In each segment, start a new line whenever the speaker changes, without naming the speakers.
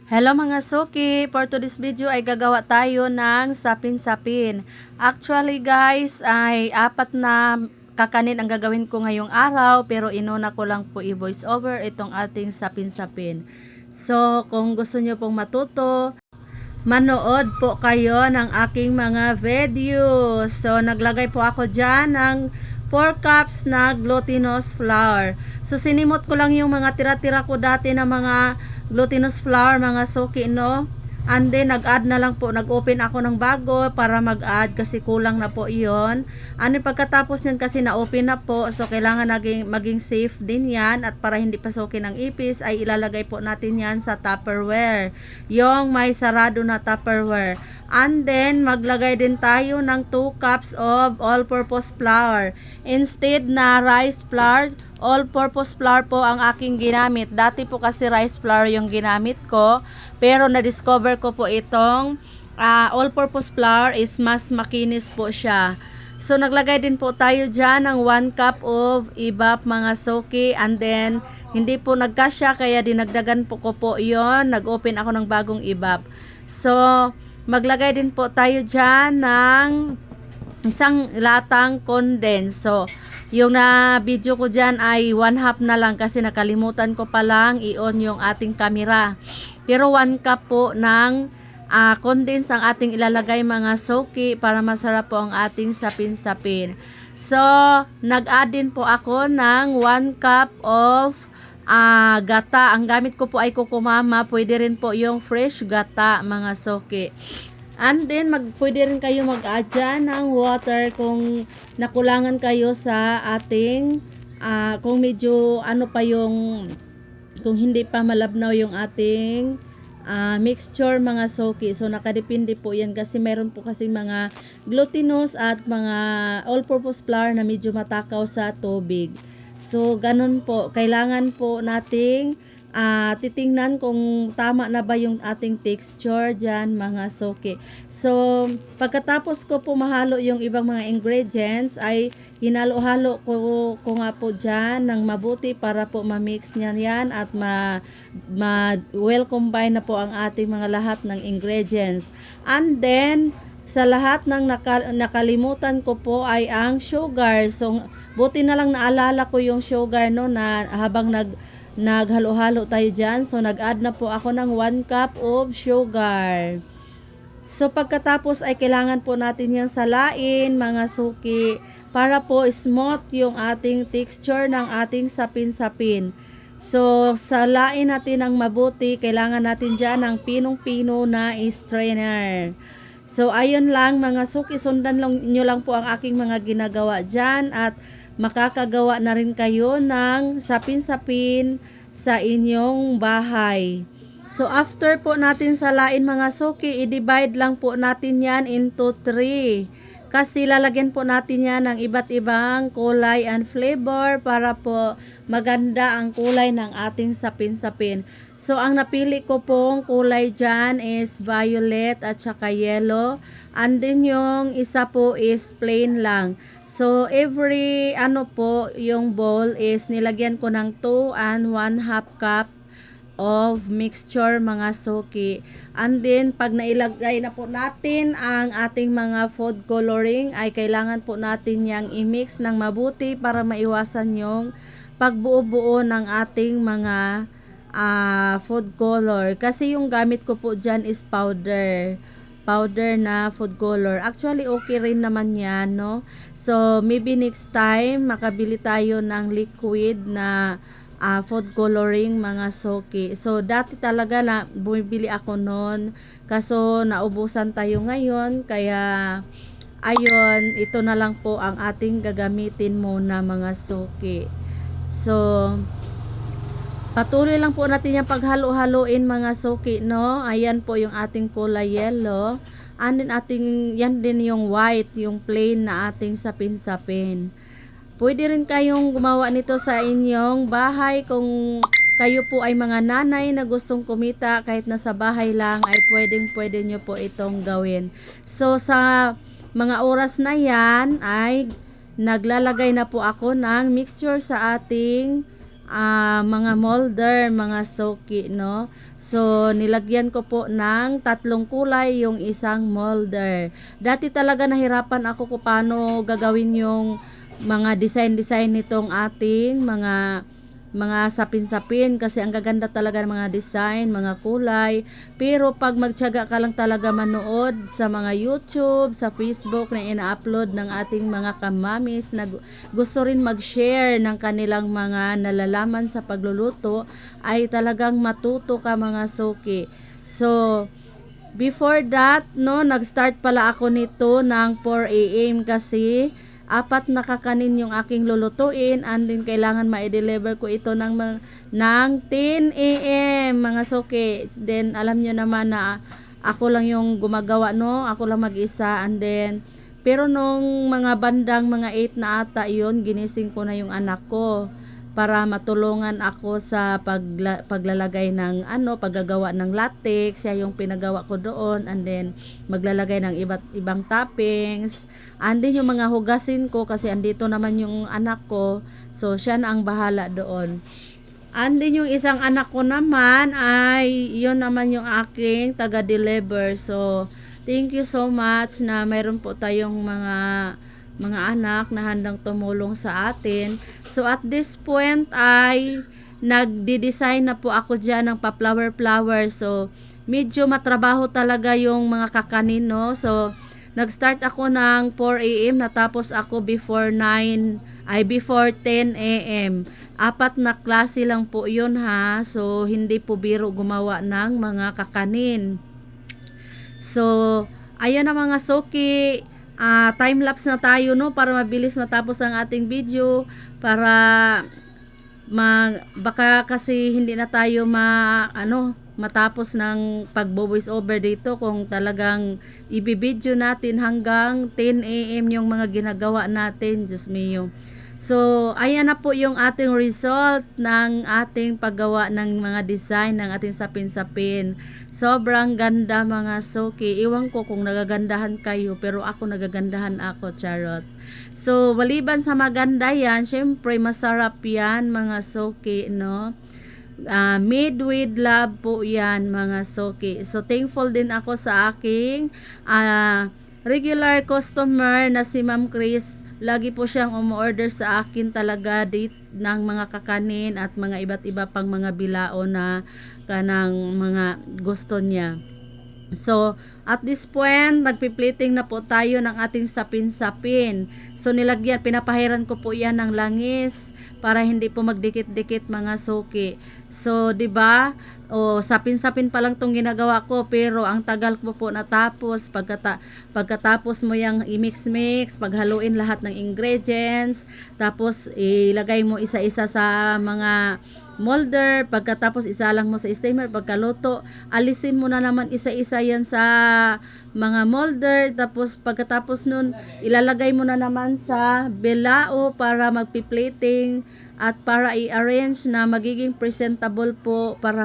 Hello mga suki! For today's video ay gagawa tayo ng sapin-sapin. Actually guys ay apat na kakanin ang gagawin ko ngayong araw pero inuna ko lang po i-voice over itong ating sapin-sapin. So kung gusto nyo pong matuto, manood po kayo ng aking mga video. So naglagay po ako dyan ng 4 cups na glutinous flour. So sinimot ko lang yung mga tira-tira ko dati na mga glutinous flour, mga suki, no? And then nag-add na lang po, nag-open ako ng bago para mag-add kasi kulang na po iyon. Ano pagkatapos yan kasi na-open na po, so kailangan maging safe din yan at para hindi pasukin ng ipis ay ilalagay po natin yan sa Tupperware. Yung may sarado na Tupperware. And then maglagay din tayo ng 2 cups of all-purpose flour. Instead na rice flour, all-purpose flour po ang aking ginamit. Dati po kasi rice flour yung ginamit ko, pero na-discover ko po itong all-purpose flour is mas makinis po siya. So naglagay din po tayo dyan ng 1 cup of ibap, mga suki, and then hindi po nagkasya kaya dinagdagan po ko po yon. Nag-open ako ng bagong ibap. So maglagay din po tayo dyan ng isang latang condense. So yung na video ko dyan ay 1/2 na lang kasi nakalimutan ko palang i-on yung ating camera. Pero 1 cup po ng condense ang ating ilalagay, mga suki, para masarap po ang ating sapin-sapin. So nag-add din po ako ng 1 cup of gata. Ang gamit ko po ay kukumama. Pwede rin po yung fresh gata, mga suki. And then, pwede rin kayo mag-add dyan ng water kung nakulangan kayo sa ating, kung medyo kung hindi pa malabnaw yung ating mixture, mga suki. So, nakadepende po yan kasi meron po kasi mga glutinous at mga all-purpose flour na medyo matakaw sa tubig. So, ganun po. Kailangan po nating titingnan kung tama na ba yung ating texture dyan, mga suki. So pagkatapos ko po mahalo yung ibang mga ingredients ay hinalo-halo ko nga po dyan ng mabuti para po ma-mix niya yan at well combine na po ang ating mga lahat ng ingredients. And then sa lahat ng nakalimutan ko po ay ang sugar. So buti na lang naalala ko yung sugar, no, na habang naghalo-halo tayo dyan. So nag-add na po ako ng 1 cup of sugar. So pagkatapos ay kailangan po natin yung salain, mga suki, para po smooth yung ating texture ng ating sapin-sapin. So salain natin ng mabuti. Kailangan natin dyan ng pinong-pino na strainer. So ayun lang, mga suki, sundan nyo lang po ang aking mga ginagawa dyan at makakagawa na rin kayo ng sapin-sapin sa inyong bahay. So after po natin salain, mga suki, i-divide lang po natin yan into 3. Kasi lalagyan po natin yan ng iba't ibang kulay and flavor para po maganda ang kulay ng ating sapin-sapin. So ang napili ko pong kulay dyan is violet at saka yellow. And then yung isa po is plain lang. So every yung bowl is nilagyan ko ng 2 and 1/2 cup of mixture, mga suki. And then pag nailagay na po natin ang ating mga food coloring ay kailangan po natin yang i-mix ng mabuti para maiwasan yung pagbuo-buo ng ating mga food color. Kasi yung gamit ko po dyan is powder na food color. Actually okay rin naman yan, no? So maybe next time makabili tayo ng liquid na food coloring, mga suki. So dati talaga na bumibili ako noon, kaso naubusan tayo ngayon, kaya ayun, ito na lang po ang ating gagamitin muna, mga suki. So patuloy lang po natin yung paghalo-haloin, mga suki, no? Ayan po yung ating kulay yellow. And then yan din yung white, yung plain na ating sapin-sapin. Pwede rin kayong gumawa nito sa inyong bahay kung kayo po ay mga nanay na gustong kumita kahit nasa bahay lang, ay pwede nyo po itong gawin. So sa mga oras na yan ay naglalagay na po ako ng mixture sa ating mga molder, mga soki, no? So, nilagyan ko po ng 3 kulay yung isang molder. Dati talaga nahirapan ako kung paano gagawin yung mga design-design nitong ating mga sapin-sapin kasi ang gaganda talaga ng mga design, mga kulay. Pero pag magtiyaga ka lang talaga manood sa mga YouTube, sa Facebook na ina-upload ng ating mga kamamis na gusto rin mag-share ng kanilang mga nalalaman sa pagluluto, ay talagang matuto ka mga suki. So, before that, no, nag-start pala ako nito ng 4 AM kasi 4 na kakanin yung aking lulutuin and then kailangan ma-deliver ko ito ng 10 AM mga suki. Then alam nyo naman na ako lang yung gumagawa, no, ako lang mag-isa. And then pero nung mga bandang mga 8 na ata yun, ginising ko na yung anak ko para matulungan ako sa paglalagay ng paggagawa ng latex. Siya yung pinagawa ko doon, and then maglalagay ng iba't ibang toppings, and then yung mga hugasin ko kasi andito naman yung anak ko, so siya na ang bahala doon. And then yung isang anak ko naman ay yun naman yung aking taga-deliver. So thank you so much na mayroon po tayong mga anak na handang tumulong sa atin. So at this point ay nagdi-design na po ako diyan ng pa-flower. So medyo matrabaho talaga yung mga kakanin, no? So nag-start ako ng 4 AM, natapos ako before 10 AM. 4 na klase lang po yun, ha. So hindi po biro gumawa ng mga kakanin. So ayun na mga suki, time lapse na tayo, no, para mabilis matapos ang ating video, para baka kasi hindi na tayo matapos ng pagbo-voice over dito kung talagang ibibideo natin hanggang 10 AM yung mga ginagawa natin. Diyos mio. So, ayan na po yung ating result ng ating paggawa ng mga design ng ating sapin-sapin. Sobrang ganda mga suki. Iwan ko kung nagagandahan kayo, pero ako nagagandahan ako, charot. So, maliban sa maganda yan, syempre masarap yan mga suki, no? Made with love po yan mga suki. So, thankful din ako sa aking regular customer na si Ma'am Chris. Lagi po siyang umorder sa akin talaga ng mga kakanin at mga iba't iba pang mga bilao na kanang mga gusto niya. So, at this point, nagpi-plating na po tayo ng ating sapin-sapin. So, pinapahiran ko po yan ng langis para hindi po magdikit-dikit mga suki. So, 'di ba? Sapin-sapin pa lang tong ginagawa ko, pero ang tagal ko po natapos. Pagkatapos mo yang i-mix-mix, paghaluin lahat ng ingredients, tapos ilagay mo isa-isa sa mga molder, pagkatapos isa lang mo sa steamer, pagkaluto, alisin mo na naman isa-isa yan sa mga molder, tapos pagkatapos nun, ilalagay mo na naman sa bilao para magpi-plating at para i-arrange na magiging presentable po para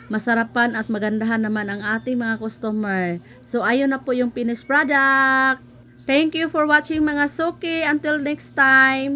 masarapan at magandahan naman ang ating mga customer. So ayun na po yung finished product. Thank you for watching mga suki. Until next time.